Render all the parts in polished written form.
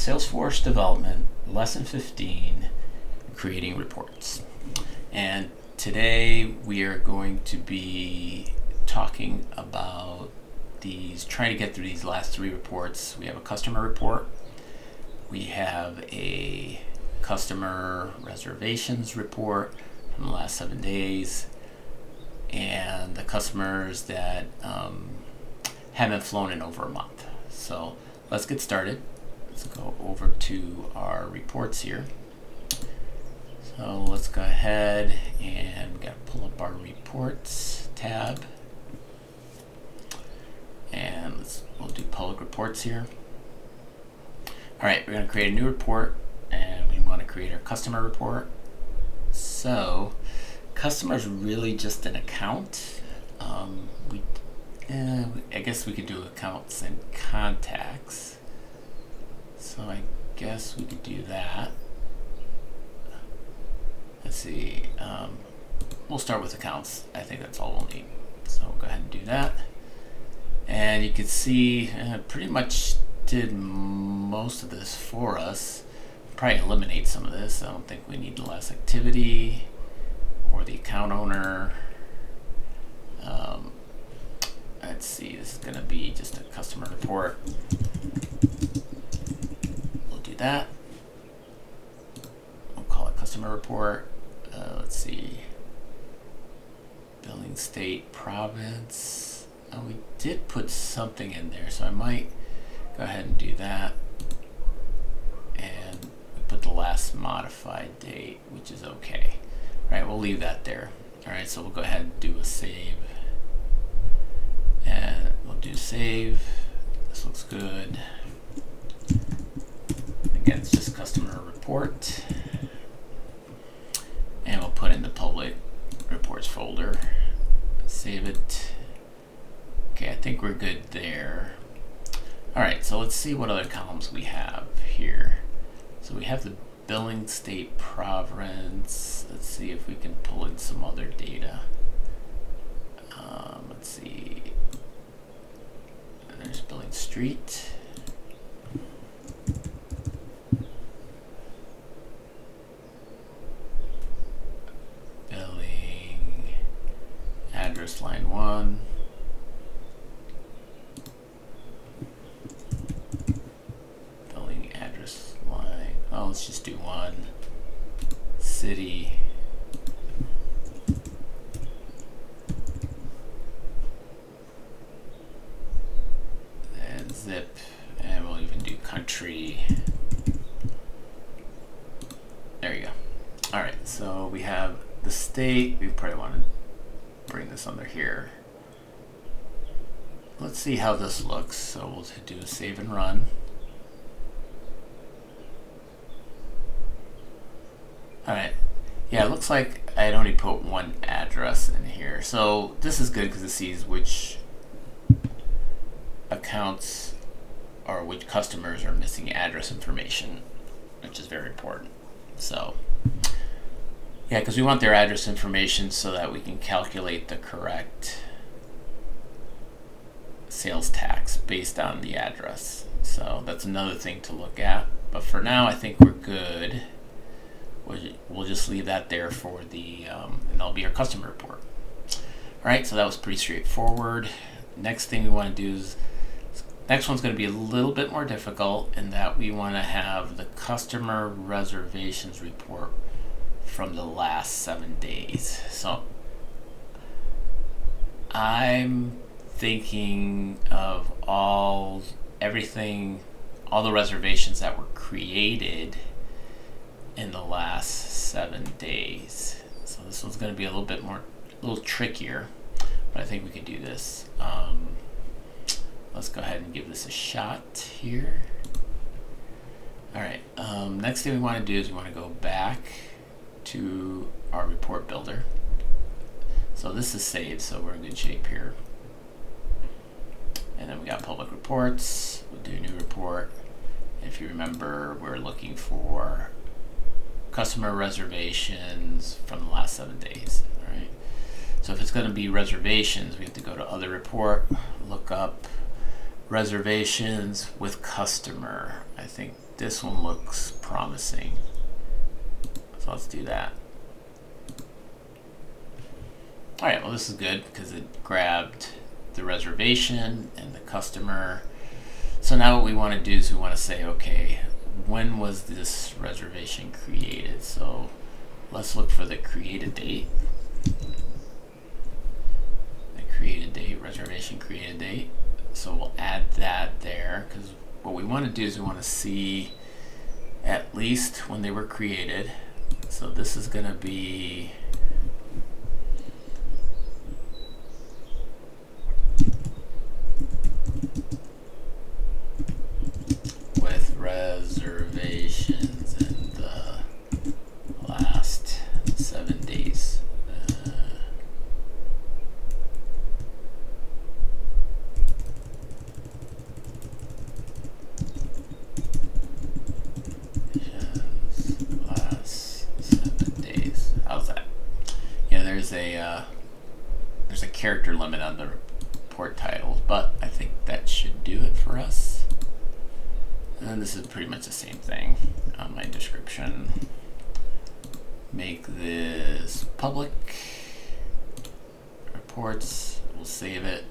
Salesforce Development, Lesson 15, Creating Reports. And today we are going to be talking about trying to get through these last three reports. We have a customer report, we have a customer reservations report from the last 7 days, and the customers that haven't flown in over a month. So let's get started. Let's go over to our reports here. So let's go ahead and we got to pull up our reports tab, and we'll do public reports here. All right, we're going to create a new report, and we want to create our customer report. So customer is really just an account. I guess we could do accounts and contacts. So I guess we could do that. Let's see. We'll start with accounts. I think that's all we'll need. So we'll go ahead and do that. And you can see pretty much did most of this for us. Probably eliminate some of this. I don't think we need the last activity or the account owner. Let's see. This is going to be just a customer report. That. We'll call it customer report. Let's see. Billing state, province. We did put something in there, so I might go ahead and do that. And we put the last modified date, which is okay. All right, we'll leave that there. All right, so we'll go ahead and do a save. And we'll do save. This looks good. Again, it's just customer report, and we'll put in the public reports folder, save it. Okay, I think we're good there. All right, so let's see what other columns we have here. So we have the billing state, province. Let's see if we can pull in some other data. Let's see. There's billing street. Address line 1. Billing address line. Oh, let's just do 1. City. And zip. And we'll even do country. There you go. All right, so we have the state. We probably want to bring this under here. Let's see how this looks. So we'll do a save and run. All right. Yeah, it looks like I'd only put one address in here. So this is good because it sees which accounts or which customers are missing address information, which is very important. So yeah, because we want their address information so that we can calculate the correct sales tax based on the address. So that's another thing to look at. But for now, I think we're good. We'll just leave that there for and that'll be our customer report. All right, so that was pretty straightforward. Next thing we want to do is, next one's going to be a little bit more difficult in that we want to have the customer reservations report from the last 7 days. So I'm thinking of all the reservations that were created in the last 7 days. So this one's going to be a little trickier, but I think we can do this. Let's go ahead and give this a shot here. All right, next thing we want to do is we want to go back to our report builder. So this is saved, so we're in good shape here. And then we got public reports. We'll do a new report. If you remember, we're looking for customer reservations from the last 7 days. All right. So if it's going to be reservations, we have to go to other report, look up reservations with customer. I think this one looks promising. So let's do that. All right, well, this is good because it grabbed the reservation and the customer. So now what we want to do is we want to say, okay, when was this reservation created? So let's look for the created date. The created date, reservation created date. So we'll add that there because what we want to do is we want to see at least when they were created. So this is going to be with reservations in the last 7 days. Last 7 days. How's that? Yeah, there's a character limit on the report titles, but I think that should do it for us. And this is pretty much the same thing on my description. Make this public. Reports, we'll save it.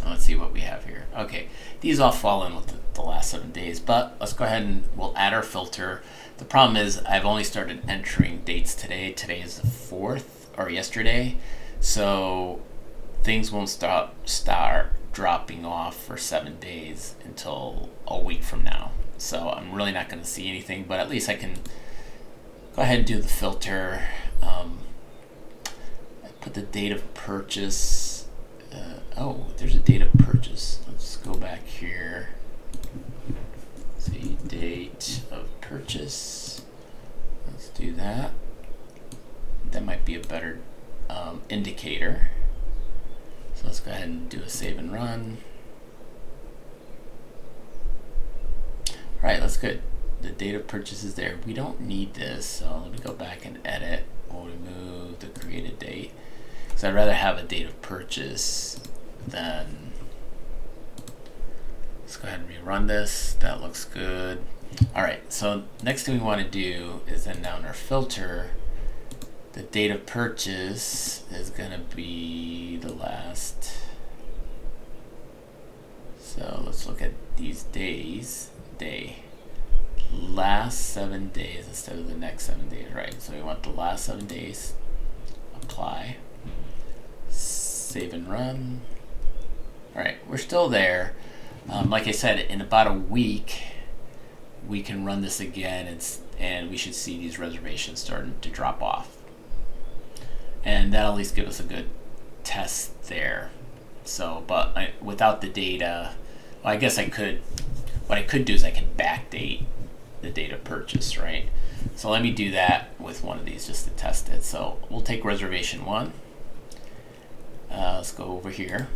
Let's see what we have here. Okay, these all fall in with the last 7 days, but let's go ahead and we'll add our filter. The problem is I've only started entering dates today. Today is the 4th, or yesterday. So things won't start dropping off for 7 days until a week from now. So I'm really not going to see anything, but at least I can go ahead and do the filter. Put the date of purchase. Oh, there's a date of purchase. Let's go back here. See, date of purchase. Let's do that. That might be a better indicator. So let's go ahead and do a save and run. All right, that's good. The date of purchase is there. We don't need this, so let me go back and edit. We'll remove the created date. So I'd rather have a date of purchase than. Let's go ahead and rerun this. That looks good. All right, so next thing we want to do is then down our filter, the date of purchase is going to be the last. So let's look at these days. Last 7 days instead of the next 7 days, right? So we want the last 7 days. Apply. Save and run. All right, we're still there. Like I said, in about a week, we can run this again, and we should see these reservations starting to drop off. And that'll at least give us a good test there. So, but without the data, well, I guess I could. What I could do is I can backdate the date of purchase, right? So let me do that with one of these just to test it. So we'll take reservation 1. Let's go over here.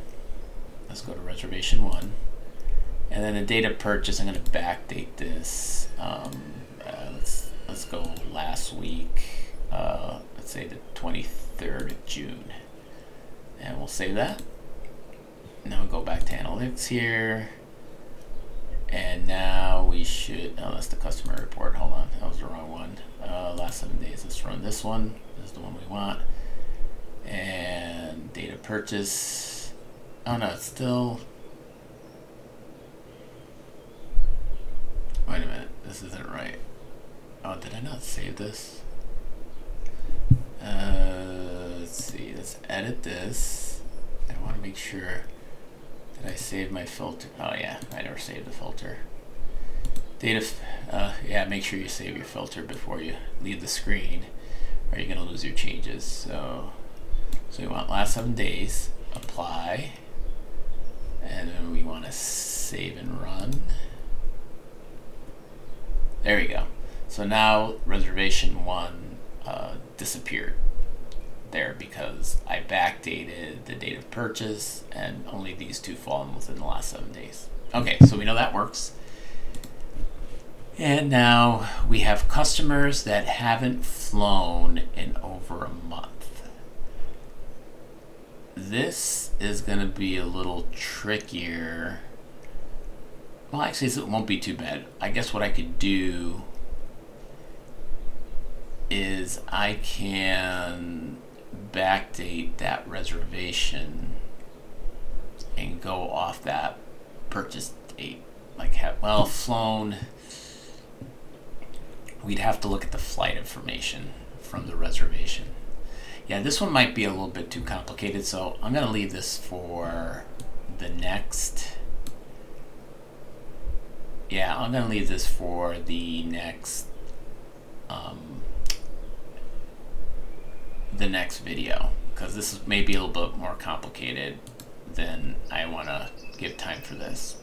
Let's go to reservation 1. And then the date of purchase, I'm going to backdate this. Let's go last week. Let's say the 23rd of June. And we'll save that. Now we'll go back to analytics here. And now we should, oh, that's the customer report. Hold on, that was the wrong one. Last 7 days, let's run this one. This is the one we want. And date of purchase. Oh no, it's still, wait a minute, this isn't right. Oh, did I not save this? Let's see, let's edit this. I want to make sure. Did I save my filter? Oh yeah, I never saved the filter. Data, yeah, make sure you save your filter before you leave the screen, or you're gonna lose your changes. So we want last 7 days, apply, and then we want to save and run. There we go. So now reservation 1 disappeared there because I backdated the date of purchase, and only these two fall within the last 7 days. Okay, so we know that works. And now we have customers that haven't flown in over a month. This is going to be a little trickier well, actually, it won't be too bad. I guess what I could do is I can backdate that reservation and go off that purchase date. Like, flown. We'd have to look at the flight information from the reservation. Yeah, this one might be a little bit too complicated, so I'm going to leave this for the next. Yeah, I'm going to leave this for the next video, because this is maybe a little bit more complicated than I want to give time for this.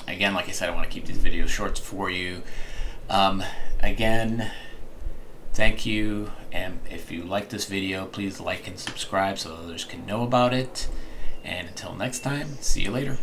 Again, like I said, I want to keep these videos short for you. Again, thank you, and if you like this video, please like and subscribe so others can know about it. And until next time, see you later.